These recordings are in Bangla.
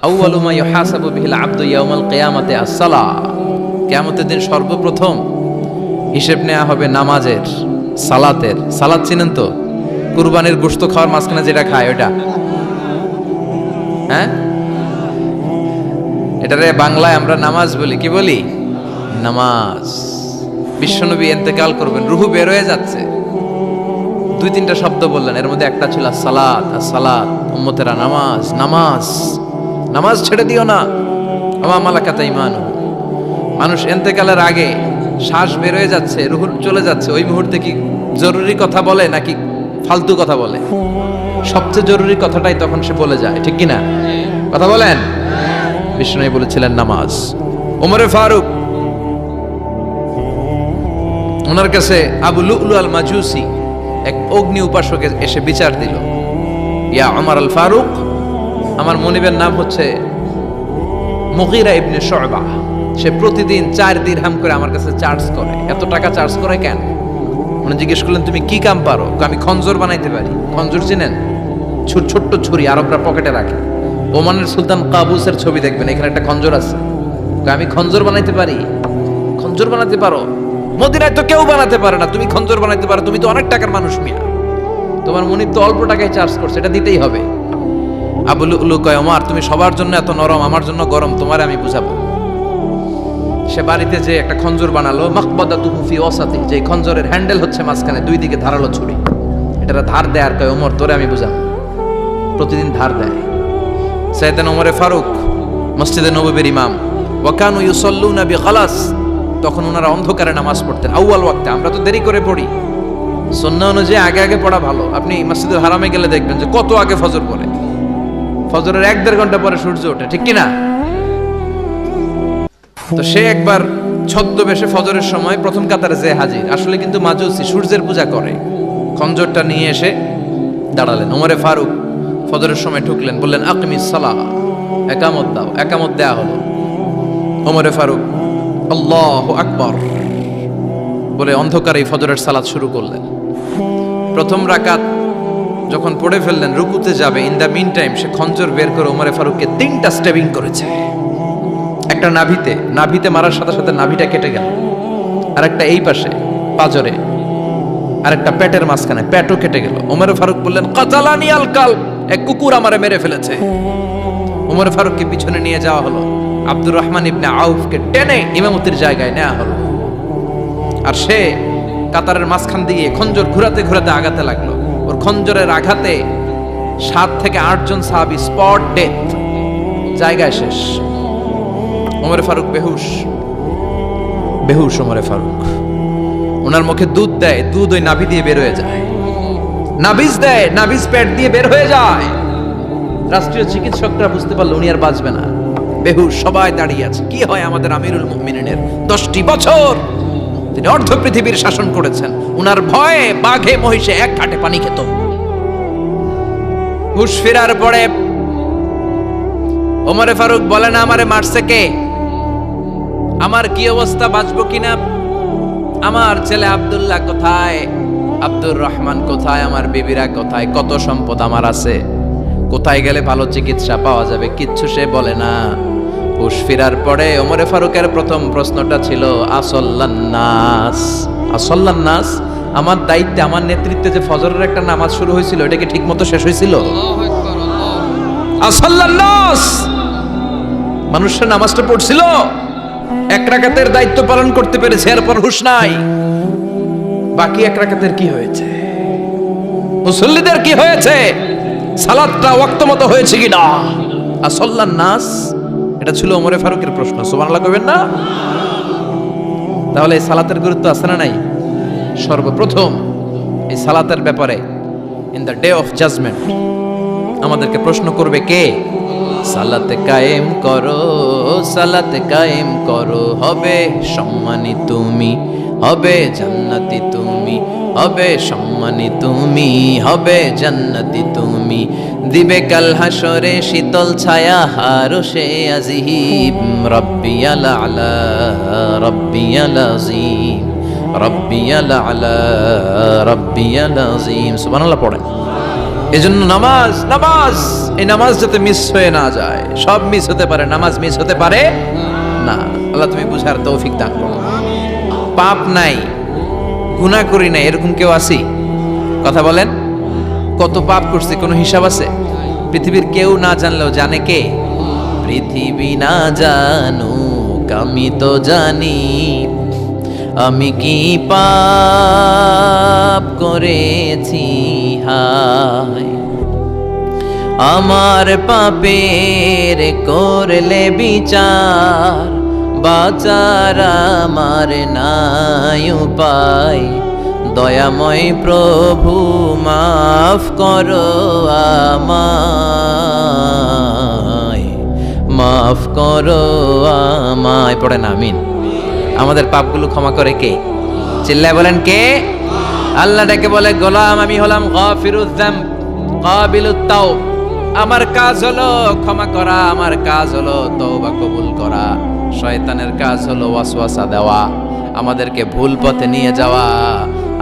আউয়ালু মা ইউহাসাবু বিহিল আবদু ইয়াউমাল কিয়ামাতি আস-সালাহ, কিয়ামতের দিন সর্বপ্রথম হিসেব নেওয়া হবে নামাজের, সালাতের। সালাত চিনেন তো? কুরবানির গোশত খাওয়ার মাঝখানে যেটা খায় ওটা, হ্যাঁ, এটারে বাংলায় আমরা নামাজ বলি। কি বলি? নামাজ। বিশ্বনবী ইন্তেকাল করবেন, রুহু বের হয়ে যাচ্ছে, 2-3টা শব্দ বললেন, এর মধ্যে একটা ছিল সালাত। আর সালাত, উম্মতেরা নামাজ, নামাজ, নামাজ ছেড়ে দিও না। আমা মালাকাত ঈমানুহু। মানুষ ইন্তেকালের আগে শ্বাস বের হয়ে যাচ্ছে, রুহ চলে যাচ্ছে, ওই মুহূর্তে কি জরুরি কথা বলে নাকি ফালতু কথা বলে? সবচেয়ে জরুরি কথাটাই তখন সে বলে যায়, ঠিক কি না? কথা বলেন। বিষ্ণু বলেছিলেন নামাজ। ওমরে ফারুক, ওনার কাছে আবু লুলু আল মাজুসি এক অগ্নি উপাসক এসে বিচার দিল, ইয়া ওমর আল ফারুক, আমার মনিবের নাম হচ্ছে মুগীরা ইবনে শুবা, সে প্রতিদিন 4 দিরহাম করে আমার কাছে চার্জ করে। এত টাকা চার্জ করে কেন? উনি জিজ্ঞেস করলেন, তুমি কি কাম পারো? আমি খঞ্জর বানাইতে পারি। খঞ্জর চিনেন? ছোট্ট ছুরি আরবরা পকেটে রাখে। ওমানের সুলতান কাবুসের ছবি দেখবেন, এখানে একটা খঞ্জর আছে। আমি খঞ্জর বানাইতে পারি। খঞ্জর বানাতে পারো? মদিনায় তো কেউ বানাতে পারে না, তুমি খঞ্জর বানাইতে পারো? তুমি তো অনেক টাকার মানুষ মিয়া, তোমার মনিব তো অল্প টাকায় চার্জ করছে, এটা দিতেই হবে। আবু লুলু কয়, ওমর তুমি সবার জন্য এত নরম, আমার জন্য গরম, তোমারে আমি বুঝাবো। সে বাড়িতে যে একটা খঞ্জর বানালো, মাকবাদাতুহু ফি ওয়াসাতি, যে খঞ্জরের হ্যান্ডেল হচ্ছে মাঝখানে, 2 দিকে ধারালো ছুরি। এটা ধার দেয় আর কয়, ওমর তোরে আমি বুঝাবো। প্রতিদিন ধার দেয়। সাইয়েদনা ওমরে ফারুক মসজিদে নববীর ইমাম, ওয়া কানু ইউসাল্লুনা বিগালাস, তখন ওনারা অন্ধকারে নামাজ পড়তেন আউয়াল ওয়াক্তে। আমরা তো দেরি করে পড়ি, সুন্নাহ অনুযায়ী আগে আগে পড়া ভালো। আপনি মসজিদুল হারামে গেলে দেখবেন যে কত আগে ফজর পড়ে, ফজরের 1-1.5 ঘন্টা পরে সূর্য ওঠে, ঠিক কি না? তো সে একবার ছদ্মবেশে ফজরের সময় প্রথম কাতারে যে হাজির, আসলে কিন্তু মাজুসি, সূর্যের পূজা করে। খঞ্জরটা নিয়ে এসে দাঁড়ালেন। ওমরে ফারুক ফজরের সময় ঢুকলেন, বললেন আকিমিস সালাহ, একামত দাও। একামত দেয়া হলো। ওমরে ফারুক আল্লাহু আকবার বলে অন্ধকারেই ফজরের সালাত শুরু করলেন। প্রথম রাকাত যখন পড়ে ফেললেন, রুকুতে যাবে, ইন দ্য মিন টাইম সে খঞ্জর বের করে ওমরে ফারুককে 3টা স্টেবিং করেছে। একটা নাভিতে মারার সাথে সাথে নাভিটা কেটে গেল, আর একটা এই পাশে পাজরে, আর একটা পেটের মাঝখানে, পেটও কেটে গেল। ওমর ফারুক বললেন, কাতালানি আল কালব, এক কুকুর আমারে মেরে ফেলেছে। ওমর ফারুককে পিছনে নিয়ে যাওয়া হলো। আব্দুর রহমান ইবনে আউফকে টেনে ইমামতির জায়গায় নেওয়া হলো। আর সে কাতারের মাঝখান দিয়ে খঞ্জর ঘুরাতে ঘুরাতে আগাতে লাগলো। ওর খঞ্জরের আঘাতে 7 থেকে 8 জন সাহাবী স্পট ডেথ, জায়গায় শেষ। ওমর ফারুক বেহুশ। ওমর ফারুক, ওনার মুখে দুধ দেয়, দুধ ওই নাভি দিয়ে বের হয়ে যায়। নাভিজ দেয়, নাভিজ পেট দিয়ে বের হয়ে যায়। রাষ্ট্রীয় চিকিৎসকরা বুঝতে পারলো উনি আর বাঁচবে না, বেহুশ। সবাই দাঁড়িয়ে আছে। কি হয় আমাদের আমিরুল মুমিনিনের? 10টি বছর তিনি অর্ধ পৃথিবীর শাসন করেছেন, উনার ভয়ে বাঘে মহিষে এক ঘাটে পানি খেত। হুশ ফেরার পরে ওমরে ফারুক বলেন, আমারে মারছে কে? আমার কি অবস্থা, বাঁচবো কিনা? আমার ছেলে আব্দুল্লাহ কোথায়? আব্দুর রহমান কোথায়? আমার বিবিরা কোথায়? কত সম্পদ আমার আছে, কোথায় গেলে ভালো চিকিৎসা পাওয়া যাবে? কিচ্ছু সে বলে না। হুশ ফিরার পরে ওমরে ফারুকের প্রথম প্রশ্নটা ছিল, আসল্লান্নাস, আসল্লান্নাস, আমার দায়িত্বে, আমার নেতৃত্বে যে ফজরের একটা নামাজ শুরু হয়েছিল, এটা কি ঠিক মতো শেষ হয়েছিল? আসল্লান্নাস, মানুষের নামাজটা পড়ছিল, 1 রাকাতের দায়িত্ব পালন করতে পেরেছে, এরপর হুশ নাই। বাকি 1 রাকাতের কি হয়েছে? মুসল্লিদের কি হয়েছে? সালাতটা ওয়াক্ত মতো হয়েছে কিনা? আসল্লান্নাস, এটা ছিল ওমরে ফারুকের প্রশ্ন। সুবহানাল্লাহ কইবেন না? তাহলে এই সালাতের গুরুত্ব আছে না নাই? সর্বপ্রথম এই সালাতের ব্যাপারে in the day of judgement আমাদেরকে প্রশ্ন করবে কে? সালাতে কায়েম করো, সালাতে কায়েম করো, হবে সম্মানী তুমি, হবে জান্নাতি তুমি, হবে সম্মানী তুমি, হবে জান্নাতি তুমি। দিবে কাল হাসরে শীতল ছায়া হারশে আজিম, রব্বিয়াল আলা, রব্বিয়াল আযীম, রব্বিয়াল আলা, রব্বিয়াল আযীম। সুবহানাল্লাহ পড়েন। এজন্য নামাজ নামাজ, এই নামাজ যাতে মিস হয়ে না যায়। সব মিস হতে পারে, নামাজ মিস হতে পারে না। আল্লাহ তুমি বুঝার তৌফিক দান করো। পাপ নাই, গুনাহ করি নাই, এরকম কেউ আছি? কথা বলেন, কত পাপ করছি কোনো হিসাব আছে? পৃথিবীর কেউ না জানলেও জানে কে? পৃথিবী না জানুক আমি তো জানি, আমি কি পাপ করেছি হায়। আমার পাপের করলে বিচার, বাঁচার আমার নাই উপায়। দয়াময় প্রভু মাফ করো আমায়, মাফ করো আমায়। পড়েন আমিন। আমাদের পাপগুলো ক্ষমা করে কে? চিল্লায় বলেন কে? আল্লাহ ডেকে বলে, গোলাম আমি হলাম গাফিরুয যামব কাবিলুত তাওব। আমার কাজ হলো ক্ষমা করা, আমার কাজ হলো তওবা কবুল করা। শয়তানের কাজ হলো ওয়াসওয়াসা দেওয়া, আমাদেরকে ভুল পথে নিয়ে যাওয়া।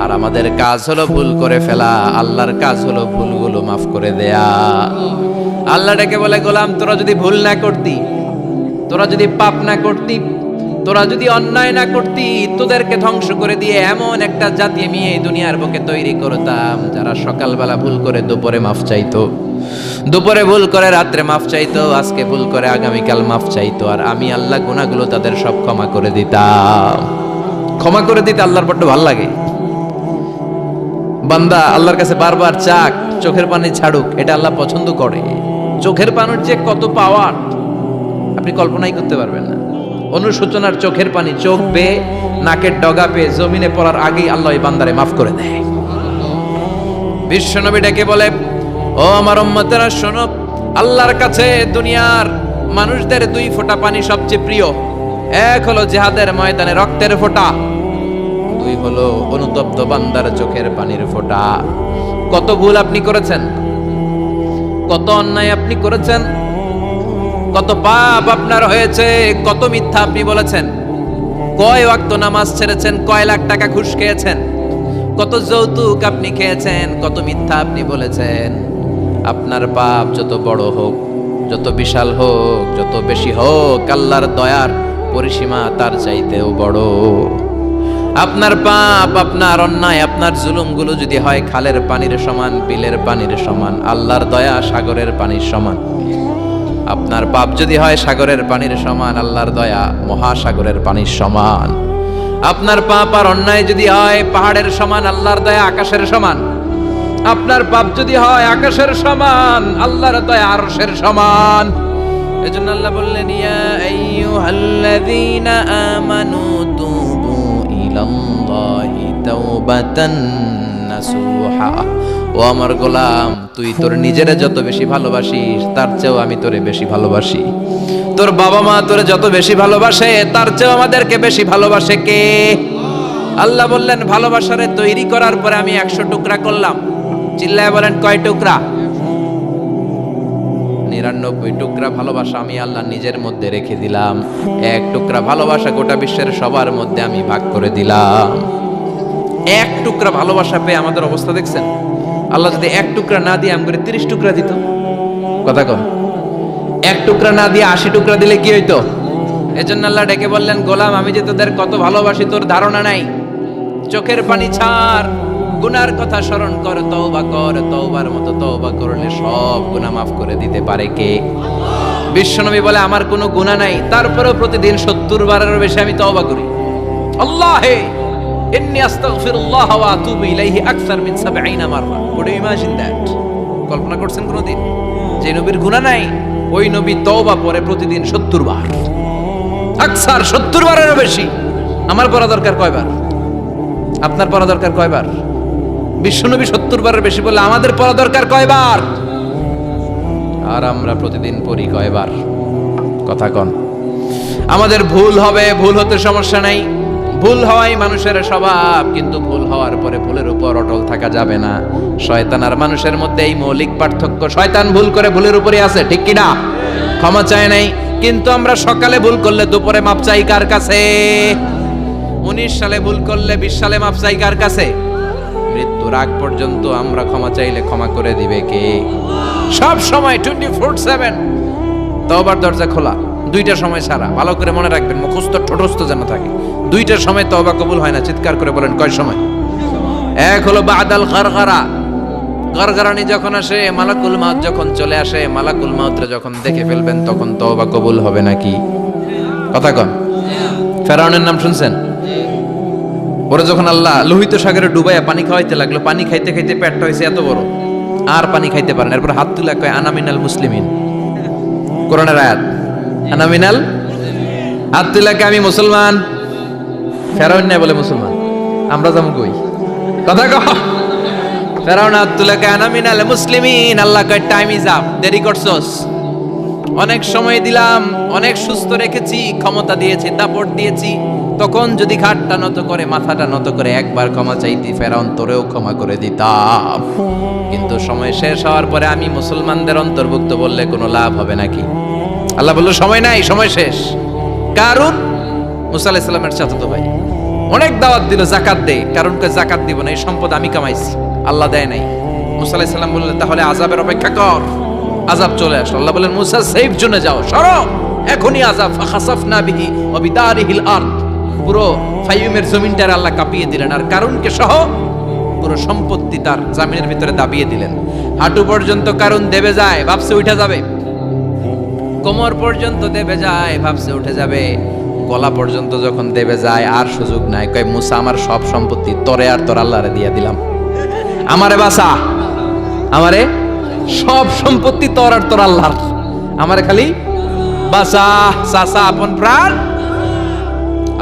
আর আমাদের কাজ হলো ভুল করে ফেলা, আল্লাহর কাজ হলো ভুলগুলো মাফ করে দেয়া। আল্লাহ ডেকে বলে, গোলাম তোরা যদি ভুল না করতি, তোরা যদি পাপ না করতি, তোরা যদি অন্যায় না করতি, তোদেরকে ধ্বংস করে দিয়ে এমন একটা জাতি আমি এই দুনিয়ার বুকে তৈরি করতাম যারা সকালবেলা ভুল করে দুপুরে মাফ চাইতো, দুপুরে ভুল করে রাত্রে মাফ চাইতো, আজকে ভুল করে আগামীকাল মাফ চাইতো। আর আমি আল্লাহ গুনাহগুলো তাদের সব ক্ষমা করে দিতাম। ক্ষমা করে দিতে আল্লাহর বড্ড ভালো লাগে। বান্দা আল্লাহর কাছে বারবার চাক, চোখের পানি ছাড়ুক, এটা আল্লাহ পছন্দ করে। চোখের পানির যে কত পাওয়ার আপনি কল্পনাই করতে পারবেন না। অনুশোচনার চোখের পানি, চোখ বেয়ে নাকের ডগা পেয়ে জমিনে পড়ার আগেই আল্লাহ এই বান্দারে মাফ করে দেয়। বিশ্বনবী ডেকে বলে, ও আমার উম্মতেরা শোনো, আল্লাহর কাছে দুনিয়ার মানুষদের দুই ফোঁটা পানি সবচেয়ে প্রিয়। এক হলো জিহাদের ময়দানে রক্তের ফোঁটা, দুই হলো অনুতপ্ত বান্দার চোখের পানির ফোঁটা। কত ভুল আপনি করেছেন, কত অন্যায় আপনি করেছেন, কত পাপ আপনার হয়েছে, কত মিথ্যা আপনি বলেছেন, কয় ওয়াক্ত নামাজ ছেড়েছেন, কয় লাখ টাকা ঘুষ খেয়েছেন, কত যৌতুক আপনি খেয়েছেন, কত মিথ্যা আপনি বলেছেন। আপনার পাপ যত বড় হোক, যত বিশাল হোক, যত বেশি হোক, আল্লাহর দয়ার পরিসীমা তার চাইতেও বড়। আপনার পাপ, আপনার অন্যায়, আপনার জুলুমগুলো যদি হয় খালের পানির সমান, বিলের পানির সমান, আল্লাহর দয়া সাগরের পানির সমান। আপনার পাপ যদি হয় সাগরের পানির সমান, আল্লাহর দয়া মহাসাগরের পানির সমান। আপনার পাপ আর অন্যায় যদি হয় পাহাড়ের সমান, আল্লাহর দয়া আকাশের সমান। আপনার পাপ যদি হয় আকাশের সমান, আল্লাহর দয়া আরশের সমান। এজন্য আল্লাহ বললেন, ইয়া আইয়ুহাল্লাযীনা আমানু তুবু ইলাল্লাহি তাওবাতান নাসুহা। ও আমার গোলাম, তুই তোর নিজেরে যত বেশি ভালোবাসিস তার চেয়েও আমি তোরে বেশি ভালোবাসি। তোর বাবা মা তোরে যত বেশি ভালোবাসে তার চেয়েও আমাদেরকে বেশি ভালোবাসে কে? আল্লাহ বললেন, ভালোবাসারে তৈরি করার পরে আমি 100 টুকরা করলাম। চিল্লায় বলেন কয় টুকরা? 99 টুকরা ভালোবাসা আমি আল্লাহ নিজের মধ্যে রেখে দিলাম। 1 টুকরা ভালোবাসা গোটা বিশ্বের সবার মধ্যে আমি ভাগ করে দিলাম। 1 টুকরা ভালোবাসা পেয়ে আমাদের অবস্থা দেখছেন? আল্লাহ যদি 1 টুকরা না দিয়ে আমাকে 30 টুকরা দিত, কথা কন, 1 টুকরা না দিয়ে 80 টুকরা দিলে কি হইতো? এজন্য আল্লাহ ডেকে বললেন, গোলাম আমি যে তোদের কত ভালোবাসি তোর ধারণা নাই। চোখের পানি ছাড়, গুনার কথা স্মরণ কর, তওবা কর। তওবার মতো তওবা করলে সব গুনাহ মাফ করে দিতে পারে কে? বিশ্বনবী বলে, আমার কোনো গুনাহ নাই, তারপরেও প্রতিদিন 70 বারেরও বেশি আমি তওবা করি। আল্লাহে ইন্নী আস্তাগফিরুল্লাহ ওয়া আতুবু ইলাইহি আকসার মিন 70 মাররা। Could you imagine that? কল্পনা করছেন কোনদিন যে নবীর গুনাহ নাই, ওই নবী তওবা পড়ে প্রতিদিন 70 বার, আকসার 70 বারেরও বেশি। আমার পড়া দরকার কয়বার? আপনার পড়া দরকার কয়বার? বিশ্বনবী 70 বারের বেশি বলে আমাদের পড়া দরকার কয়বার? আর আমরা প্রতিদিন পড়ি কয়বার? কথা কন। আমাদের ভুল হবে, ভুল হতে সমস্যা নাই, ভুল হওয়াই মানুষের স্বভাব, কিন্তু ভুল হওয়ার পরে ভুলের উপর অটল থাকা যাবে না। শয়তান আর মানুষের মধ্যে এই মৌলিক পার্থক্য। শয়তান ভুল করে ভুলের উপরই আছে, ঠিক কি না? ক্ষমা চায় নাই, কিন্তু আমরা সকালে ভুল করলে দুপুরে মাপ চাই কার কাছে? 19 সালে ভুল করলে 20 সালে মাপ চাই কার কাছে? মৃত্যুর রাগ পর্যন্ত আমরা ক্ষমা চাইলে ক্ষমা করে দিবে কে? সব সময় 24/7 তওবার দরজা খোলা, দুইটা সময় ছাড়া। ভালো করে মনে রাখবেন, মুখস্থ ঠোঁটস্থ যেন থাকে। দুইটার সময় তওবা কবুল হয় না, চিৎকার করে বলেন কয় সময়? এক হলো বাদাল গারগারা, গারগারানি যখন আসে, মালাকুল মাউত যখন চলে আসে, মালাকুল মাউতরে যখন দেখে ফেলবেন তখন তওবা কবুল হবে নাকি? কথা কন। ফেরাউনের নাম শুনছেন? ওরা যখন আল্লাহ লোহিত সাগরে ডুবাইয়া পানি খাওয়াইতে লাগলো, পানি খাইতে খাইতে পেটটা হয়েছে এত বড়, আর পানি খাইতে পারেন। এরপর হাত তুলে কয় আনা মিনাল মুসলিমিন, কোরআনের আয়াত, আনা মিনাল, হাত তুলে কয় আমি মুসলমান। ফেরাউন না বলে মুসলমান, আমরা যাবো কই? কথা কহ। ফেরাউন হাত তুলে কয় আনা মিনাল মুসলিমিন। আল্লাহ কয় টাইম ইজ আপ, দেরি করছস, অনেক সময় দিলাম, অনেক সুস্থ রেখেছি, ক্ষমতা দিয়েছি, দাপট দিয়েছি, তখন যদি ঘাটটা নত করে, মাথাটা নত করে একবার ক্ষমা চাইতি, ফেরাউন তোরেও ক্ষমা করে দিতাম। কিন্তু সময় শেষ হওয়ার পরে আমি মুসলমানদের অন্তর্ভুক্ত বললে কোনো লাভ হবে নাকি? আল্লাহ বলল সময় নাই, সময় শেষ। কারণ মুসা আলাইহিস সালামের চাচাতো ভাই অনেক দাওয়াত দিল জাকাত দে, কারণকে জাকাত দিব না, এই সম্পদ আমি কামাইছি, আল্লাহ দেয় নাই। মুসা আলাইহিস সালাম বললেন তাহলে আযাবের অপেক্ষা কর। আযাব চলে আসলো, আল্লাহ বলেন মুসা সেফ জোনে যাও, সরো, এখনই আযাব। ফাখাসাফনা বিহি ওয়া বিদারিহিল আরদ, পুরো ফাইয়ুমের জমিনটার আল্লাহ কাঁপিয়ে দিলেন, আর কারুনকে সহ পুরো সম্পত্তি তার জামিনের ভিতরে দাবিয়ে দিলেন। হাঁটু পর্যন্ত কারুন দেবে যায়, ভাবছে উঠে যাবে, কোমর পর্যন্ত দেবে যায়, ভাবছে উঠে যাবে, গলা পর্যন্ত যখন দেবে যায় আর সুযোগ নাই। কয় মুসা আমার সব সম্পত্তি তোরে আর তোর আল্লাহরে দিয়ে দিলাম, আমারে বাঁচা, আমারে সব সম্পত্তি তোর আর তোর আল্লাহর, আমারে খালি বাঁচা, চাচা আপন প্রাণ।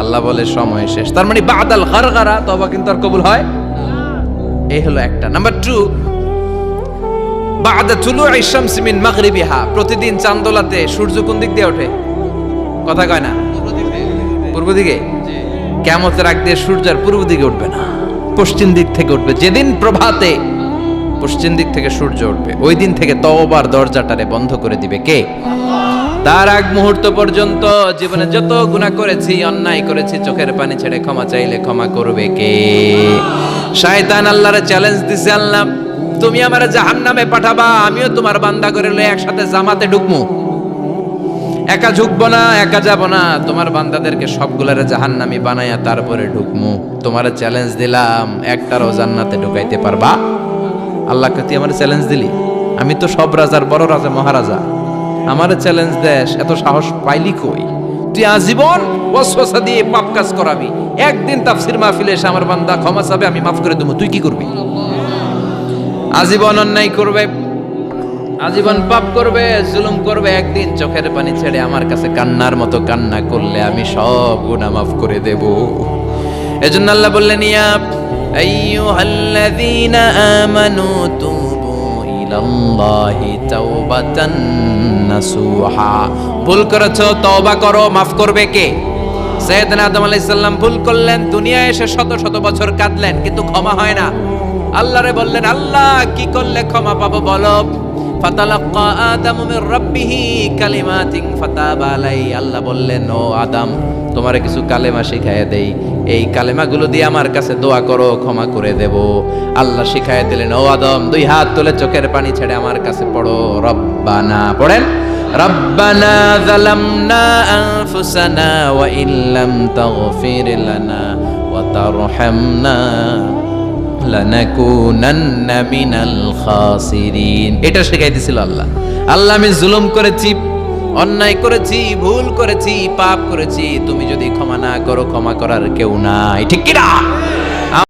আল্লাহ বলে সময় শেষ। তার মানে বাদাল গারগারা, তওবা কিন্তু আর কবুল হয়। এই হলো একটা। নাম্বার 2, বাদা তুলুই শামসি মিন মাগরিবিহা, প্রতিদিন চাঁদোলাতে সূর্য কোন দিক দিয়ে ওঠে? কথা কয় না? পূর্ব দিকে। কিয়ামতের আগ দিয়ে সূর্য আর পূর্ব দিকে উঠবে না, পশ্চিম দিক থেকে উঠবে। যেদিন প্রভাতে পশ্চিম দিক থেকে সূর্য উঠবে, ওই দিন থেকে তওবার দরজাটারে বন্ধ করে দিবে কে? তার আগ মুহূর্ত পর্যন্ত জীবনে যত গুনাহ করেছি, অন্যায় করেছি, চোখের পানি ছেড়ে ক্ষমা চাইলে ক্ষমা করবে কে? শয়তান আল্লাহরে চ্যালেঞ্জ দিছে, আল্লাহ তুমি আমারে জাহান্নামে পাঠাবা, আমিও তোমার বান্দা করে লয়ে একসাথে জামাতে ঢুকমু, একা ঝুঁকবো না, একা যাব না, তোমার বান্দাদেরকে সবগুলারে জাহান্নামী বানাইয়া তারপরে ঢুকমু। তোমারে চ্যালেঞ্জ দিলাম, একটারও জান্নাতে ঢুকাইতে পারবা? আল্লাহকে তুই আমার চ্যালেঞ্জ দিলি? আমি তো সব রাজার বড় রাজা, মহারাজা, আমার চ্যালেঞ্জ দেশ, এত সাহস পাইলি কই? তুই আজীবন ওয়াসওয়াসা দিয়ে পাপ কাজ করাবি, একদিন তাফসীর মাহফিলে এসে আমার বান্দা ক্ষমা চাবে, আমি মাফ করে দেবো, তুই কি করবি? আজীবন অন্যায় করবে, আজীবন পাপ করবে, জুলুম করবে, একদিন চোখের পানি ছেড়ে আমার কাছে কান্নার মতো কান্না করলে আমি সব গুনাহ মাফ করে দেব। এজন্য আল্লাহ বললেন ইয়া আইয়ুহাল্লাযীনা আমানু তুবু ইলাল্লাহি তাওবাতান নাসুহা, ভুল করেছো তওবা করো, মাফ করবে কে? সাইয়েদনা আদম আলাইহিস সালাম ভুল করলেন, দুনিয়ায় এসে শত শত বছর কাঁদলেন, কিন্তু ক্ষমা হয় না। আল্লাহরে বললেন আল্লাহ কি করলে ক্ষমা পাবো বলো? ফাতালাক্কা আদামু মির রাব্বিহি কালিমাতিন ফাতাবা আলাই, আল্লাহ বললেন ও আদম তোমারে কিছু কালেমা শিখাইয়া দেই, এই কালেমাগুলো দিয়ে আমার কাছে দোয়া করো, ক্ষমা করে দেব। আল্লাহ শিখাইয়া দিলেন, ও আদম দুই হাত তুলে চোখের পানি ছেড়ে আমার কাছে পড়ো, রব্বানা, পড়েন, রব্বানা যালামনা আনফুসানা ওয়া ইল্লাম তাগফির লানা ওয়া তারহামনা লানাকুনান্না মিনাল খাসিরিন। এটা শিখাই দিছিল আল্লাহ। আল্লাহ আমি জুলুম করেছি, অন্যায় করেছি, ভুল করেছি, পাপ করেছি, তুমি যদি ক্ষমা না করো ক্ষমা করার কেউ নাই, ঠিক কি না?